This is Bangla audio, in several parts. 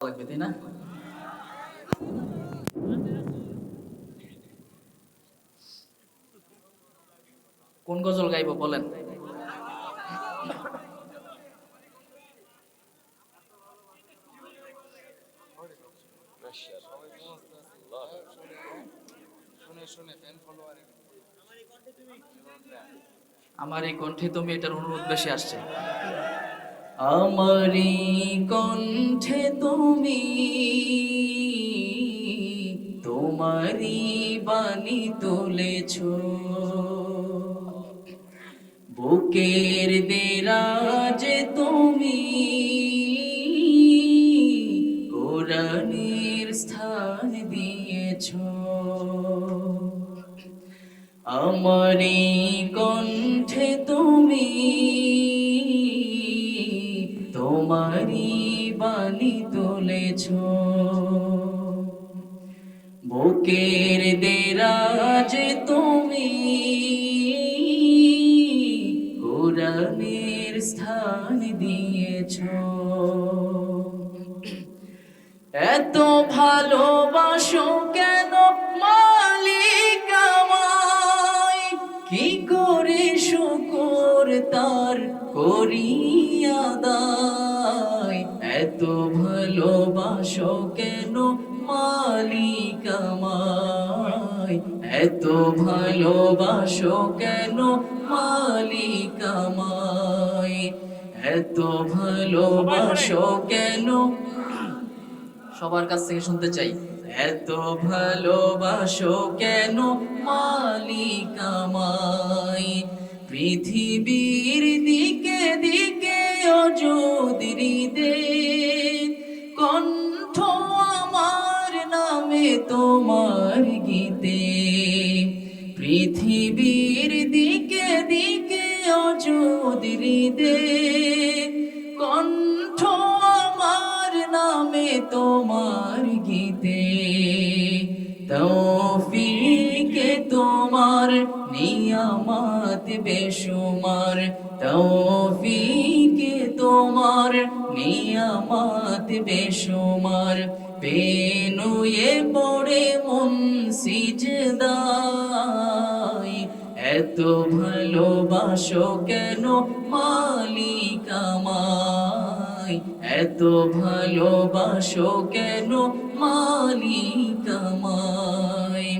লাগবে তাই না? কোন গজল গাইবো বলেন? আমার এই কণ্ঠে তুমি, এটার অনুরোধ বেশি আসছে। আমারই কণ্ঠে তুমি, তোমারই বাণী তুলেছ, বুকের দেরাজে তুমি কোরআনের স্থান দিয়েছ। আমারই কণ্ঠে তুমি, তোমারই বাণী তুলেছ, বুকের দেরাজে তুমি কোরআনের স্থান দিয়েছ। এত ভালোবাসো কেন মালিক আমায়, কি করে শুকর তার করি আদায়। এত ভালোবাসো কেন মালিক আমায়, এত ভালোবাসো কেন মালিক আমায়, এত ভালোবাসো কেন। সবার কাছ থেকে শুনতে চাই, এত ভালোবাসো কেন মালিক আমায়। পৃথিবীর দিকে দিকে অযোধৃতে কণ্ঠ আমার নামে তোমার গীতে। পৃথিবীর দিকে দিকে অযোধৃতে কণ্ঠ আমার নামে তোমার গীতে। তৌফিকে তোমার নিয়ামত বেশুমার, তৌফিকে তোমার নিয়ামত বেশুমার। পেনুয়ে পড়ে মন সিজদায়, এত ভালোবাসো কেন মালিক আমায়, এত ভালোবাসো কেন মালিক আমায়।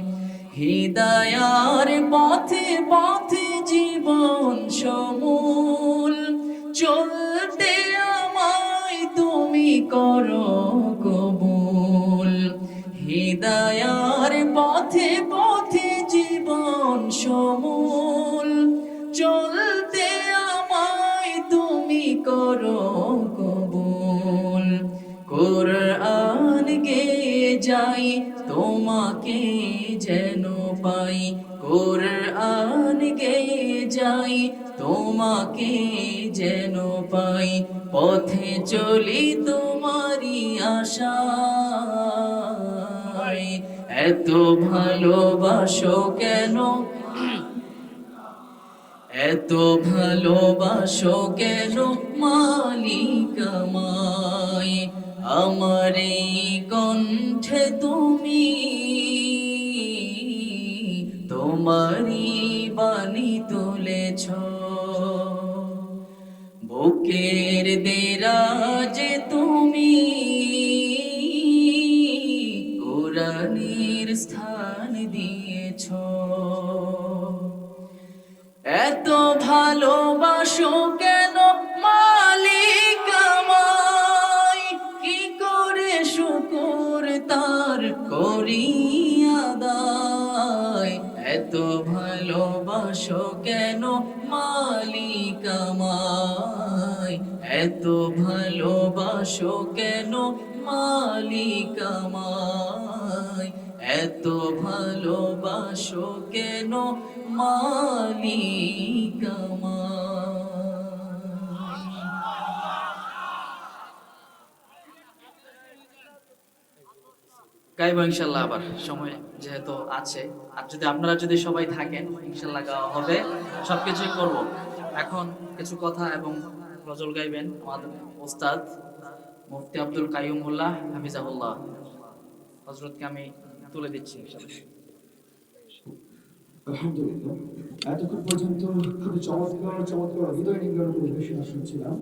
হিদায়ার পথে পথে জীবন সমূল চলতে আমায় তুমি করো কবুল। হিদায়ার পথে পথে জীবন সমূল চলতে আমায় তুমি করো কবুল। কোরআন গেয়ে যাই তোমাকে যেন পাই, কোরআন গেয়ে যাই তোমাকে যেন পাই। পথে চলি তোমারই আশায়, এত ভালোবাসো কেন, এত ভালোবাসো কেন মালিক আমায়। আমার এই কণ্ঠে তুমি, তোমারই বাণী তুলেছ, বুকের দেরাজে তুমি কোরআনের স্থান দিয়েছ। এত ভালোবাসো কেন মালিক আমায়, কি করে শুকর তার করি আদায়। এত ভালোবাসো কেন মালিক আমায়, এত ভালোবাসো কেন মালিক আমায়, এত ভালোবাসো কেন মালিক আমায়। গাইবো ইনশাল্লাহ আবার সময় যেহেতু আছে, আর যদি আপনারা যদি সবাই থাকেন ইনশাল্লাহ গাওয়া হবে, সবকিছুই করব। এখন কিছু কথা এবং গজল গাইবেন আমাদের ওস্তাদ মুফতি আব্দুল কাইয়ুমুল্লাহ হাফিজাহুল্লাহ হযরতকে আমি তুলে দিচ্ছি ইনশাআল্লাহ। আলহামদুলিল্লাহ, এতক্ষণ পর্যন্ত খুবই চমৎকার চমৎকার হৃদয় নিংড়ানো পরিবেশনা শুনছিলাম।